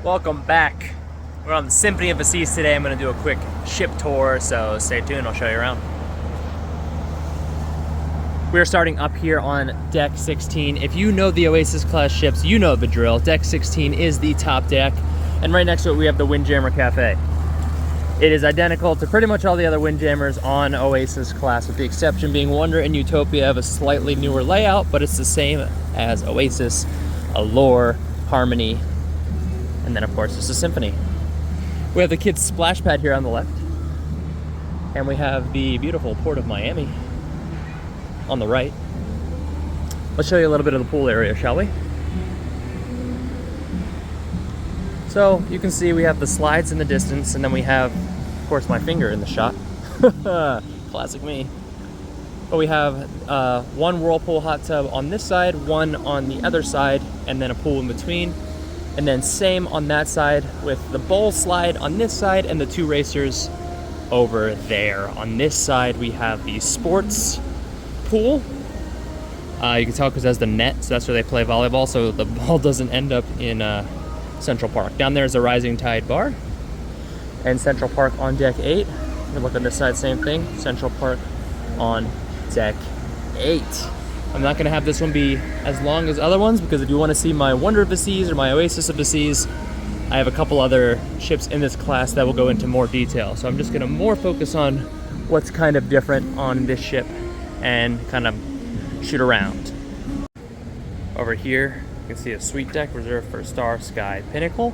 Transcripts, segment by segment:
Welcome back. We're on the Symphony of the Seas today. I'm going to do a quick ship tour, so stay tuned. I'll show you around. We're starting up here on deck 16. If you know the Oasis class ships, you know the drill. Deck 16 is the top deck, and right next to it we have the Windjammer Cafe. It is identical to pretty much all the other Windjammers on Oasis class, with the exception being Wonder and Utopia have a slightly newer layout, but it's the same as Oasis, Allure, Harmony, and then of course there's the Symphony. We have the kids' splash pad here on the left, and we have the beautiful Port of Miami on the right. Let's show you a little bit of the pool area, shall we? So you can see we have the slides in the distance, and then we have, of course, my finger in the shot. Classic me. But we have one whirlpool hot tub on this side, one on the other side, and then a pool in between. And then same on that side with the bowl slide on this side and the two racers over there. On this side we have the sports pool. You can tell because it has the net, so that's where they play volleyball, so the ball doesn't end up in Central Park. Down there is a Rising Tide bar, and Central Park on deck 8. And look on this side, same thing. Central Park on deck 8. I'm not going to have this one be as long as other ones, because if you want to see my Wonder of the Seas or my Oasis of the Seas, I have a couple other ships in this class that will go into more detail. So I'm just going to more focus on what's kind of different on this ship and kind of shoot around. Over here, you can see a suite deck reserved for Star Sky Pinnacle.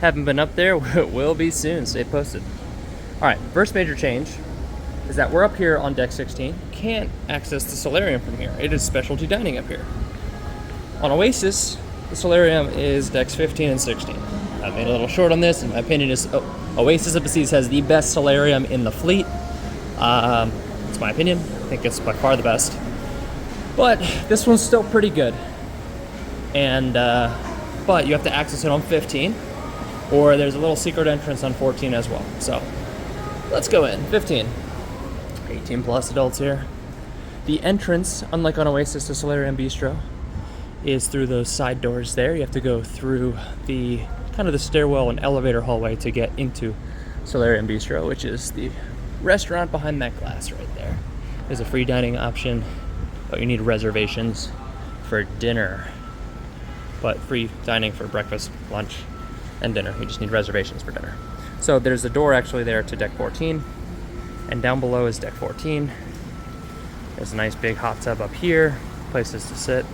Haven't been up there, will be soon, stay posted. Alright, first major change is that we're up here on deck 16. Can't access the Solarium from here. It is specialty dining up here. On Oasis, the Solarium is decks 15 and 16. I made a little short on this, and my opinion is Oasis of the Seas has the best Solarium in the fleet. It's my opinion. I think it's by far the best. But this one's still pretty good. And but you have to access it on 15, or there's a little secret entrance on 14 as well. So let's go in 15. 18 plus adults here. The entrance, unlike on Oasis to Solarium Bistro, is through those side doors there. You have to go through the kind of the stairwell and elevator hallway to get into Solarium Bistro, which is the restaurant behind that glass right there. There's a free dining option, but you need reservations for dinner. But free dining for breakfast, lunch, and dinner. You just need reservations for dinner. So there's a door actually there to deck 14, and down below is deck 14. There's a nice big hot tub up here, places to sit.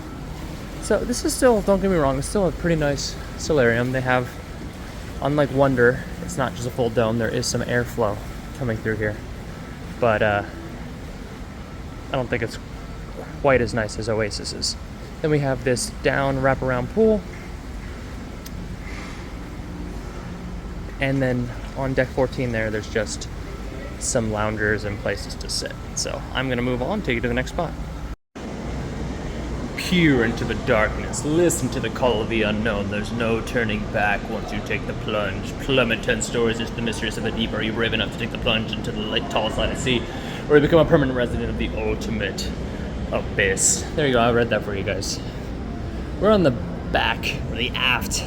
So this is still, don't get me wrong, it's still a pretty nice solarium. They have, unlike Wonder, it's not just a full dome, there is some airflow coming through here. But I don't think it's quite as nice as Oasis is. Then we have this down wraparound pool. And then on deck 14 there's just some loungers and places to sit. So I'm gonna move on, take you to the next spot. Peer into the darkness, listen to the call of the unknown. There's no turning back once you take the plunge. Plummet 10 stories into the mysteries of the deep. Are you brave enough to take the plunge into the tallest light of sea? Or you become a permanent resident of the ultimate abyss? There you go, I read that for you guys. We're on the back, or the aft,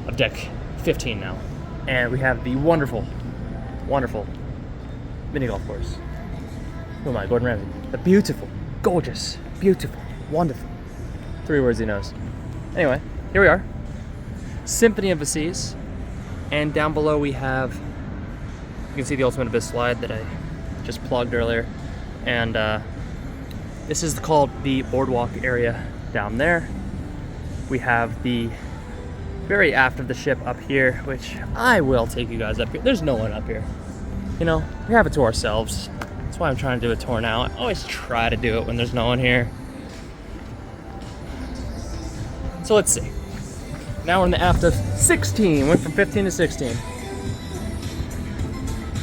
of deck 15 now. And we have the wonderful, wonderful mini golf course. Who am I? Gordon Ramsay. The beautiful, gorgeous, beautiful, wonderful. 3 words he knows. Anyway, here we are. Symphony of the Seas. And down below we have, you can see the Ultimate Abyss slide that I just plugged earlier. And this is called the Boardwalk area down there. We have the very aft of the ship up here, which I will take you guys up here. There's no one up here. You know, we have it to ourselves. That's why I'm trying to do a tour now. I always try to do it when there's no one here. So let's see. Now we're in the aft of 16. Went from 15 to 16.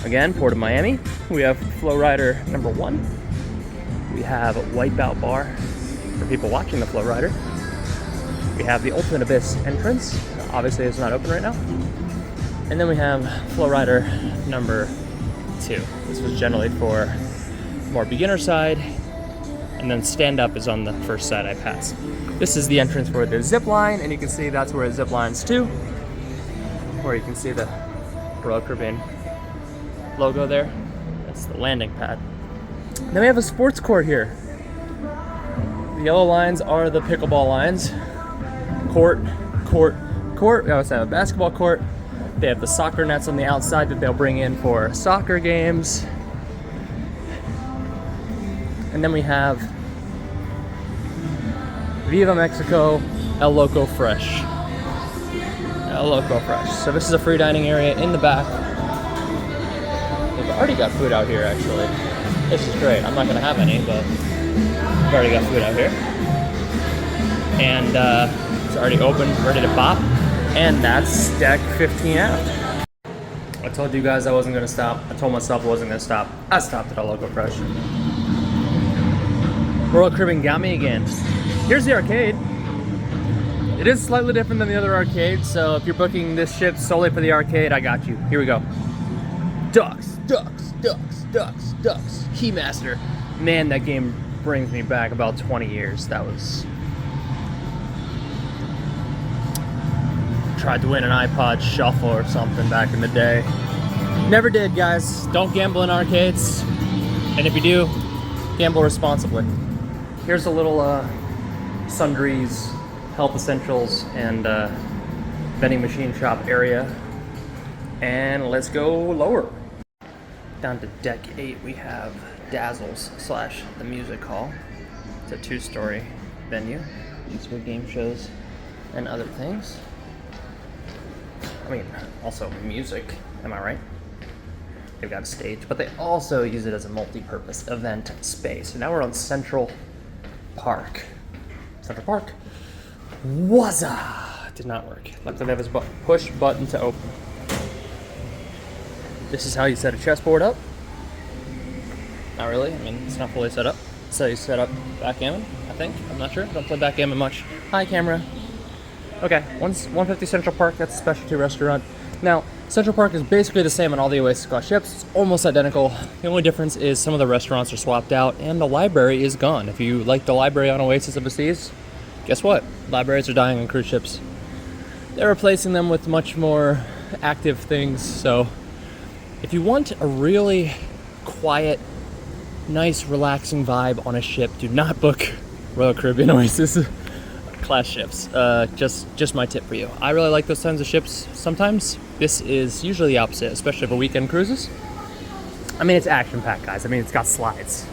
Again, Port of Miami. We have Flow Rider number 1. We have a Wipeout bar for people watching the Flow Rider. We have the Ultimate Abyss entrance. Obviously it's not open right now. And then we have Flow Rider number 2. This was generally for more beginner side, and then stand up is on the first side I passed. This is the entrance for the zip line, and you can see that's where it zip lines to. where you can see the Royal Caribbean logo there. That's the landing pad. Then we have a sports court here. The yellow lines are the pickleball lines. Court. We also have a basketball court. They have the soccer nets on the outside that they'll bring in for soccer games. And then we have Viva Mexico, El Loco Fresh. El Loco Fresh. So this is a free dining area in the back. They've already got food out here, actually. This is great. I'm not going to have any, but we've already got food out here. And it's already open, ready to pop. And that's deck 15 out. I told you guys I wasn't going to stop. I told myself I wasn't going to stop. I stopped at El Loco Fresh. Royal Caribbean got me again. Here's the arcade. It is slightly different than the other arcades, so if you're booking this ship solely for the arcade, I got you. Here we go. Ducks. Keymaster. Man, that game brings me back about 20 years. That was... Tried to win an iPod Shuffle or something back in the day. Never did, guys. Don't gamble in arcades. And if you do, gamble responsibly. Here's a little sundries, health essentials, and vending machine shop area. And let's go lower. Down to deck 8, we have Dazzles / the Music Hall. It's a 2-story venue. Used for game shows and other things. I mean, also music, am I right? They've got a stage, but they also use it as a multi-purpose event space. So now we're on Central Park. Central Park. Wazza! Did not work. Luckily they have this push button to open. This is how you set a chessboard up. Not really, I mean, it's not fully set up. So you set up backgammon, I think. I'm not sure, don't play backgammon much. Hi, camera. Okay, 150 Central Park, that's a specialty restaurant. Now, Central Park is basically the same on all the Oasis Class ships. It's almost identical. The only difference is some of the restaurants are swapped out and the library is gone. If you like the library on Oasis of the Seas, guess what? Libraries are dying on cruise ships. They're replacing them with much more active things. So if you want a really quiet, nice, relaxing vibe on a ship, do not book Royal Caribbean Oasis Class ships. Just my tip for you. I really like those kinds of ships sometimes. This is usually the opposite, especially for weekend cruises. I mean, it's action-packed, guys. I mean, it's got slides,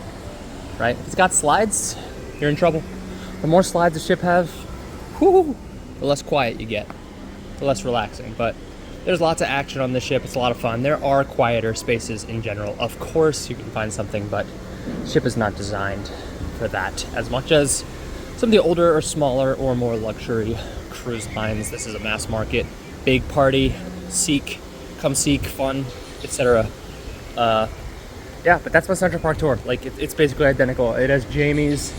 right? If it's got slides, you're in trouble. The more slides a ship has, the less quiet you get, the less relaxing. But there's lots of action on this ship. It's a lot of fun. There are quieter spaces in general. Of course, you can find something, but the ship is not designed for that as much as some of the older or smaller or more luxury cruise lines. This is a mass market, big party, come seek fun, etc. Yeah, but that's my Central Park tour. Like, it's basically identical. It has Jamie's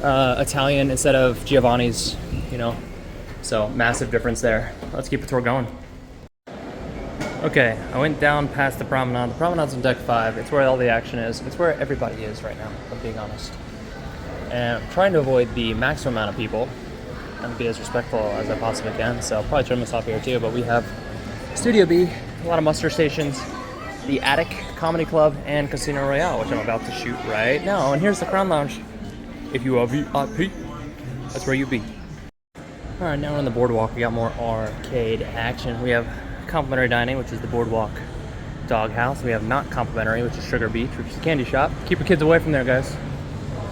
Italian instead of Giovanni's, you know, so massive difference there. Let's keep the tour going. Okay, I went down past the Promenade. The Promenade's on deck 5. It's where all the action is. It's where everybody is right now, if I'm being honest. And I'm trying to avoid the maximum amount of people and be as respectful as I possibly can. So I'll probably trim this off here too, but we have Studio B, a lot of muster stations, the Attic Comedy Club, and Casino Royale, which I'm about to shoot right now. And here's the Crown Lounge. If you are VIP, that's where you be. All right, now we're on the Boardwalk. We got more arcade action. We have complimentary dining, which is the Boardwalk Doghouse. We have not complimentary, which is Sugar Beach, which is a candy shop. Keep your kids away from there, guys.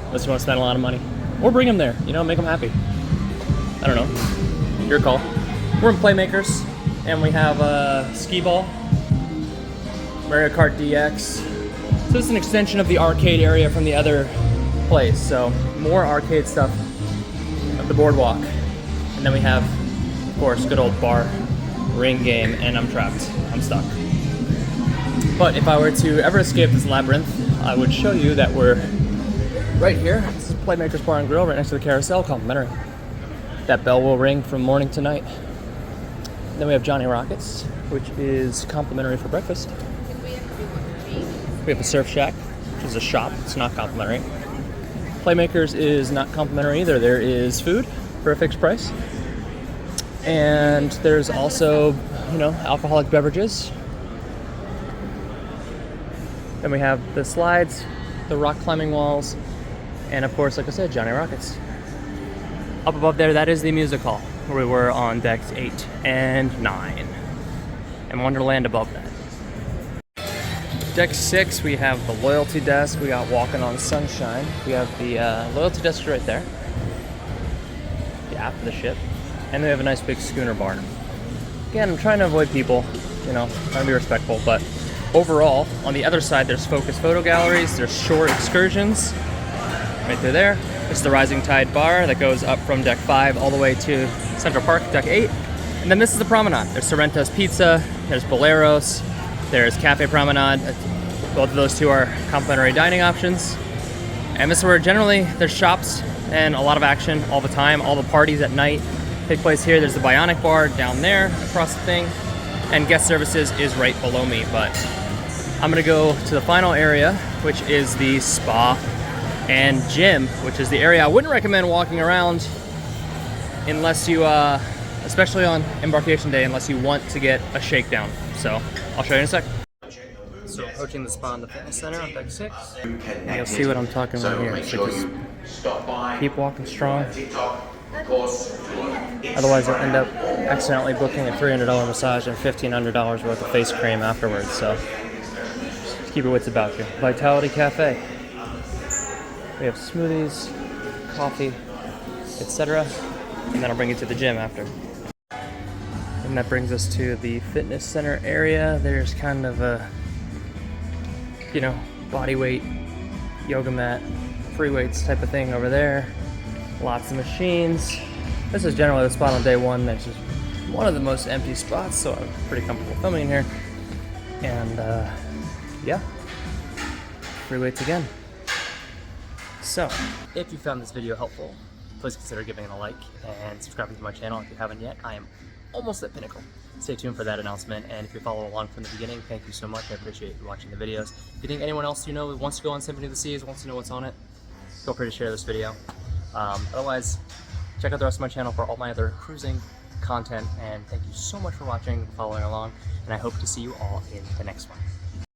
Unless you want to spend a lot of money. Or bring them there, you know, make them happy. I don't know. Your call. We're in Playmakers, and we have Skee Ball, Mario Kart DX. So this is an extension of the arcade area from the other place. So more arcade stuff at the Boardwalk. And then we have, of course, good old bar, ring game, and I'm trapped. I'm stuck. But if I were to ever escape this labyrinth, I would show you that we're right here. This is Playmakers Bar and Grill, right next to the carousel, complimentary. That bell will ring from morning to night. Then we have Johnny Rockets, which is complimentary for breakfast. We have a Surf Shack, which is a shop. It's not complimentary. Playmakers is not complimentary either. There is food for a fixed price. And there's also, you know, alcoholic beverages. Then we have the slides, the rock climbing walls, and of course, like I said, Johnny Rockets. Up above there, that is the music hall, where we were on decks 8 and 9. And Wonderland above that. Deck 6, we have the loyalty desk. We got Walking on Sunshine. We have the loyalty desk right there. The aft of the ship. And we have a nice big schooner bar. Again, I'm trying to avoid people, you know, trying to be respectful, but overall, on the other side, there's focus photo galleries, there's shore excursions, right through there. This is the Rising Tide bar that goes up from deck 5 all the way to Central Park, deck 8. And then this is the Promenade. There's Sorrento's Pizza, there's Boleros, there's Cafe Promenade. Both of those two are complimentary dining options. And this is where generally there's shops and a lot of action all the time. All the parties at night take place here. There's the Bionic bar down there across the thing. And guest services is right below me. But I'm gonna go to the final area, which is the spa and gym, which is the area I wouldn't recommend walking around unless you, especially on embarkation day, unless you want to get a shakedown. So I'll show you in a sec. So approaching the spa and the fitness center on deck 6. And you'll see what I'm talking about here. So just keep walking strong. Otherwise you'll end up accidentally booking a $300 massage and $1,500 worth of face cream afterwards. So just keep your wits about you. Vitality Cafe. We have smoothies, coffee, etc. And then I'll bring you to the gym after. And that brings us to the fitness center area. There's kind of a, you know, body weight, yoga mat, free weights type of thing over there. Lots of machines. This is generally the spot on day 1. This is one of the most empty spots, so I'm pretty comfortable filming in here. And yeah, free weights again. So, if you found this video helpful, please consider giving it a like and subscribing to my channel if you haven't yet. I am almost at pinnacle. Stay tuned for that announcement, and if you follow along from the beginning, thank you so much. I appreciate you watching the videos. If you think anyone else you know wants to go on Symphony of the Seas, wants to know what's on it, feel free to share this video. Otherwise, check out the rest of my channel for all my other cruising content, and thank you so much for watching and following along, and I hope to see you all in the next one.